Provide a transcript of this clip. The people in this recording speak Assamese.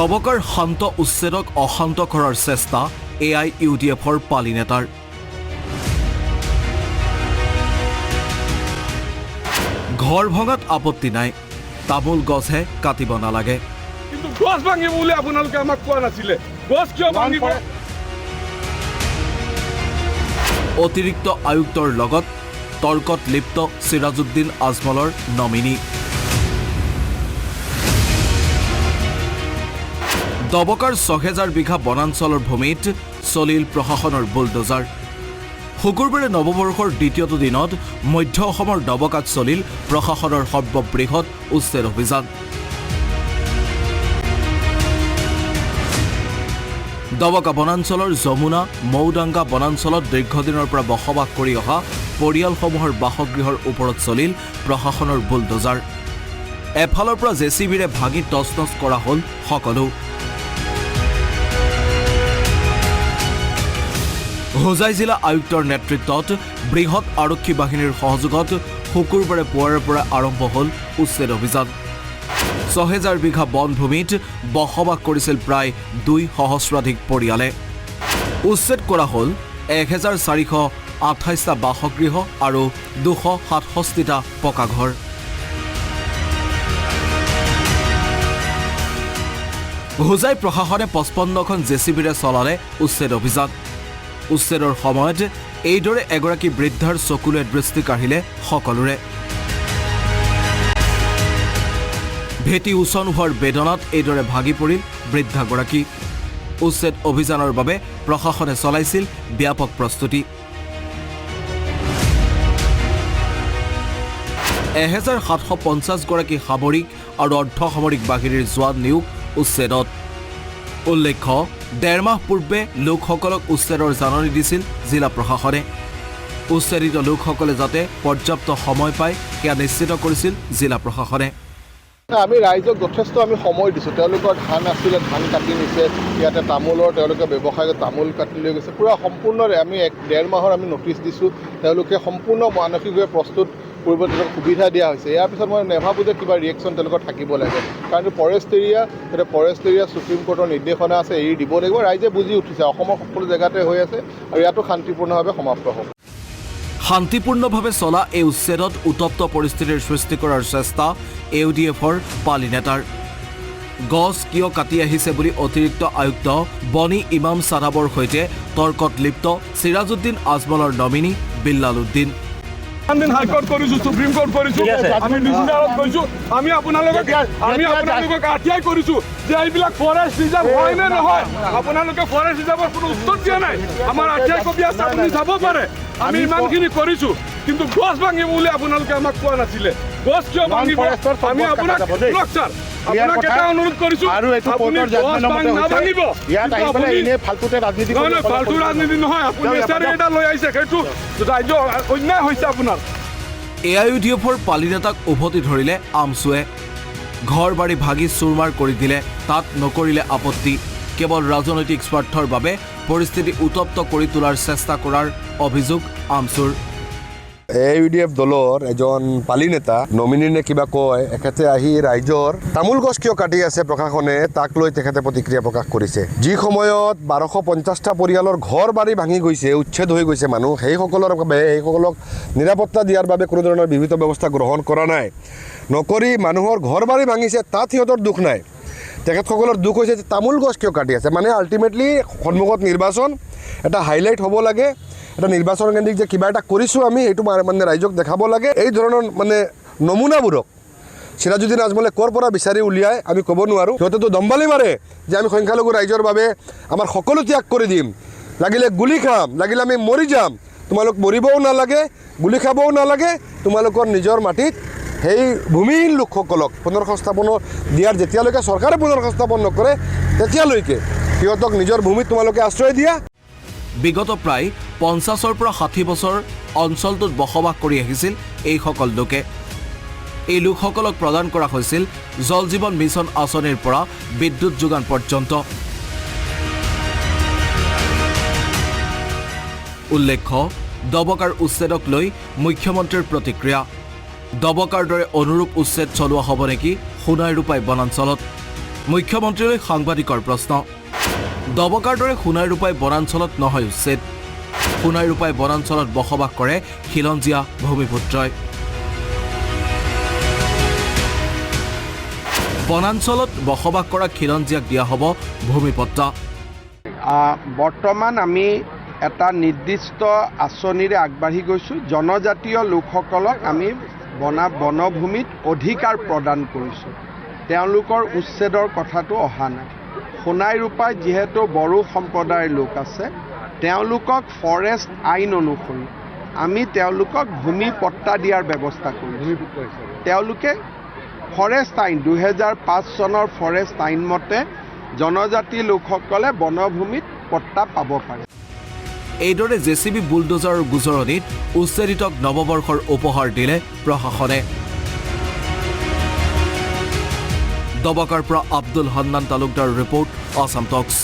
দবকাৰ শান্ত উচ্ছেদক অশান্ত কৰাৰ চেষ্টা AIUDFৰ পালি নেতাৰ। ঘৰ ভঙাত আপত্তি নাই, তামোল গছহে কাটিব নালাগে। কিন্তু গছ ভাঙিব বুলি আপোনালোকে আমাক কোৱা নাছিলে, গছ কিয় ভাঙিব? অতিৰিক্ত আয়ুক্তৰ লগত তৰ্কত লিপ্ত চিৰাজুদ্দিন আজমলৰ নমিনী। দবকাৰ ৬০০০ বিঘা বনাঞ্চলৰ ভূমিত চলিল প্ৰশাসনৰ বুলডোজাৰ। শুকুৰবাৰে নৱবৰ্ষৰ দ্বিতীয়টো দিনত মধ্য অসমৰ দবকাত চলিল প্ৰশাসনৰ সৰ্ববৃহৎ উচ্ছেদ অভিযান। দবকা বনাঞ্চলৰ যমুনা মৌদাঙ্গা বনাঞ্চলত দীৰ্ঘদিনৰ পৰা বসবাস কৰি অহা পৰিয়ালসমূহৰ বাসগৃহৰ ওপৰত চলিল প্ৰশাসনৰ বুলডোজাৰ। এফালৰ পৰা JCBৰে ভাঙি তছনছ কৰা হ'ল সকলো। হোজাই জিলা আয়ুক্তৰ নেতৃত্বত বৃহৎ আৰক্ষী বাহিনীৰ সহযোগত শুকুৰবাৰে পুৱাৰে পৰা আৰম্ভ হ'ল উচ্ছেদ অভিযান। ৬০০০ বিঘা বনভূমিত বসবাস কৰিছিল প্ৰায় ২ সহস্ৰাধিক পৰিয়ালে। উচ্ছেদ কৰা হ'ল ১৪২৮টা বাসগৃহ আৰু ২৬৭টা পকা ঘৰ। হোজাই প্ৰশাসনে ৫৫খন JCBৰে চলালে উচ্ছেদ অভিযান। উচ্ছেদৰ সময়ত এইদৰে এগৰাকী বৃদ্ধাৰ চকুলে দৃষ্টি কাঢ়িলে সকলোৰে। ভেটি উচন হোৱাৰ বেদনাত এইদৰে ভাগি পৰিল বৃদ্ধাগৰাকী। উচ্ছেদ অভিযানৰ বাবে প্ৰশাসনে চলাইছিল ব্যাপক প্ৰস্তুতি। ১৭৫০ গৰাকী সামৰিক আৰু অৰ্ধসামৰিক বাহিনীৰ জোৱান নিয়োগ উচ্ছেদত। উল্লেখ্য, ১.৫ মাহ পূৰ্বে লোকসকলক উচ্ছেদৰ জাননী দিছিল জিলা প্ৰশাসনে। উচ্ছেদিত লোকসকলে যাতে পৰ্যাপ্ত সময় পায় সেয়া নিশ্চিত কৰিছিল জিলা প্ৰশাসনে। আমি ৰাইজক যথেষ্ট সময় দিছোঁ। তেওঁলোকৰ ধান আছিলে, ধান কাটি নিছে। ইয়াতে তামোলৰ তেওঁলোকে ব্যৱসায় তামোল কাটি লৈ গৈছে। পূৰা সম্পূৰ্ণ আমি ১.৫ মাহৰ আমি নটিচ দিছোঁ। তেওঁলোকে সম্পূৰ্ণ মানসিকভাৱে প্ৰস্তুত কৰিব, তেওঁলোকক সুবিধা দিয়া হৈছে। ইয়াৰ পিছত মই নাভাবোঁ যে কিবা ৰিয়েকশ্যন তেওঁলোকৰ থাকিব লাগে, কাৰণ ফৰেষ্ট এৰিয়া সুপ্ৰিম কোৰ্টৰ নিৰ্দেশনা আছে, এৰি দিব লাগিব। ৰাইজে বুজি উঠিছে, অসমৰ সকলো জেগাতে হৈ আছে আৰু ইয়াতো শান্তিপূৰ্ণভাৱে সমাপ্ত হ'ব। শান্তিপূৰ্ণভাৱে চলা এই উচ্ছেদত উত্তপ্ত পৰিস্থিতিৰ সৃষ্টি কৰাৰ চেষ্টা AUDFৰ পালি নেতাৰ। গছ কিয় কাটি আহিছে বুলি অতিৰিক্ত আয়ুক্ত বনি ইমাম চাদাবৰ সৈতে তৰ্কত লিপ্ত চিৰাজুদ্দিন আজমলৰ নমিনী বিল্লাল উদ্দিন। হাইকোৰ্ট কৰিছোঁ, সুপ্ৰিম কোৰ্ট কৰিছোঁ, আমি ডিচিজনত গৈছোঁ। আমি আপোনালোকক আঠিয়াই কৰিছোঁ যে এইবিলাক ফৰেষ্ট ৰিজাৰ্ভ হয় নে নহয়। আপোনালোকে ফৰেষ্ট ৰিজাৰ্ভৰ কোনো উত্তৰ দিয়া নাই। আমাৰ আঠিয়াই কপি আছে, আপুনি যাব পাৰে। আমি ইমানখিনি কৰিছোঁ, কিন্তু গছ ভাঙিব বুলি আপোনালোকে আমাক কোৱা নাছিলে। গছ কিয় ভাঙিব? আমি আপোনাক ছাৰ আপোনাক এটা অনুৰোধ কৰিছোঁ, আপুনি গছ নাভাঙিব। ফাল্টু ৰাজনীতি নহয়, আপুনি এটা লৈ আহিছে, সেইটো ৰাজ্য অন্যায় হৈছে আপোনাৰ। AIUDFৰ পালি নেতাক উভতি ধৰিলে আমচুৱে। ঘৰ বাৰী ভাগি চুৰমাৰ কৰি দিলে, তাত নকৰিলে আপত্তি। কেৱল ৰাজনৈতিক স্বাৰ্থৰ বাবে পৰিস্থিতি উত্তপ্ত কৰি তোলাৰ চেষ্টা কৰাৰ অভিযোগ আমচুৰ। AIUDF দলৰ এজন পালি নেতা নমিনী নে কিবা কয়, এখেতে আহি ৰাইজৰ তামোল গছ কিয় কাটি আছে প্ৰশাসনে, তাক লৈ তেখেতে প্ৰতিক্ৰিয়া প্ৰকাশ কৰিছে। যি সময়ত ১২৫০টা পৰিয়ালৰ ঘৰ বাৰী ভাঙি গৈছে, উচ্ছেদ হৈ গৈছে মানুহ, সেইসকলক নিৰাপত্তা দিয়াৰ বাবে কোনো ধৰণৰ বিহিত ব্যৱস্থা গ্ৰহণ কৰা নাই, নকৰি মানুহৰ ঘৰ বাৰী ভাঙিছে, তাত সিহঁতৰ দুখ নাই। তেখেতসকলৰ দুখ হৈছে যে তামোল গছ কিয় কাটি আছে। মানে আল্টিমেটলি সন্মুখত নিৰ্বাচন, এটা হাইলাইট হ'ব লাগে, এটা নিৰ্বাচন কেন্দ্ৰিক যে কিবা এটা কৰিছোঁ আমি, সেইটো মানে ৰাইজক দেখাব লাগে। এই ধৰণৰ নমুনাবোৰক চিৰাজুদ্দিন আজমলে ক'ৰ পৰা বিচাৰি উলিয়াই আমি ক'ব নোৱাৰোঁ। সিহঁতেতো দম্বালি মাৰে যে আমি সংখ্যালঘু ৰাইজৰ বাবে আমাৰ সকলো ত্যাগ কৰি দিম, লাগিলে গুলি খাম, লাগিলে আমি মৰি যাম, তোমালোক মৰিবও নালাগে, গুলি খাবও নালাগে, তোমালোকৰ নিজৰ মাটিত সেই ভূমিহীন লোকসকলক পুনৰ্সংস্থাপন দিয়াৰ যেতিয়ালৈকে চৰকাৰে পুনৰ্সংস্থাপন নকৰে তেতিয়ালৈকে সিহঁতক নিজৰ ভূমিত তোমালোকে আশ্ৰয় দিয়া। বিগত প্ৰায় ৫০ৰ পৰা ৬০ বছৰ অঞ্চলটোত বসবাস কৰি আহিছিল এইসকল লোকে। এই লোকসকলক প্ৰদান কৰা হৈছিল জল জীৱন মিছন আঁচনিৰ পৰা বিদ্যুৎ যোগান পৰ্যন্ত। উল্লেখ্য, দবকাৰ উচ্ছেদক লৈ মুখ্যমন্ত্ৰীৰ প্ৰতিক্ৰিয়া। দবকাৰ দৰে অনুৰূপ উচ্ছেদ চলোৱা হ'ব নেকি সোণাই ৰূপাই বনাঞ্চলত। মুখ্যমন্ত্ৰীলৈ সাংবাদিকৰ প্ৰশ্ন দবকাৰ দৰে সোণাইৰূপাই বনাঞ্চলত নহয় উচ্ছেদ সোণাইৰূপাই বনাঞ্চলত বসবাস কৰে খিলঞ্জীয়া ভূমিপুত্ৰই বনাঞ্চলত বসবাস কৰা খিলঞ্জীয়াক দিয়া হ'ব ভূমিপট্টা বৰ্তমান আমি এটা নিৰ্দিষ্ট আঁচনিৰে আগবাঢ়ি গৈছোঁ জনজাতীয় লোকসকলক আমি বনভূমিত অধিকাৰ প্ৰদান কৰিছোঁ তেওঁলোকৰ উচ্ছেদৰ কথাটো অহা নাই সোণাইৰূপাই যিহেতু বড়ো সম্প্ৰদায়ৰ লোক আছে তেওঁলোকক ফৰেষ্ট আইন অনুসৰি আমি তেওঁলোকক ভূমিপট্টা দিয়াৰ ব্যৱস্থা কৰিছোঁ তেওঁলোকে ফৰেষ্ট আইন 2005 চনৰ ফৰেষ্ট আইন মতে জনজাতি লোকসকলে বনভূমিত পট্টা পাব পাৰে এইদৰে জেচিবি বুলডোজাৰৰ গুজৰণিত উচ্ছেদিতক নৱবৰ্ষৰ উপহাৰ দিলে প্ৰশাসনে দবকাৰ পৰা আব্দুল হান্নান তালুকদাৰ ৰিপৰ্ট আসাম টক্স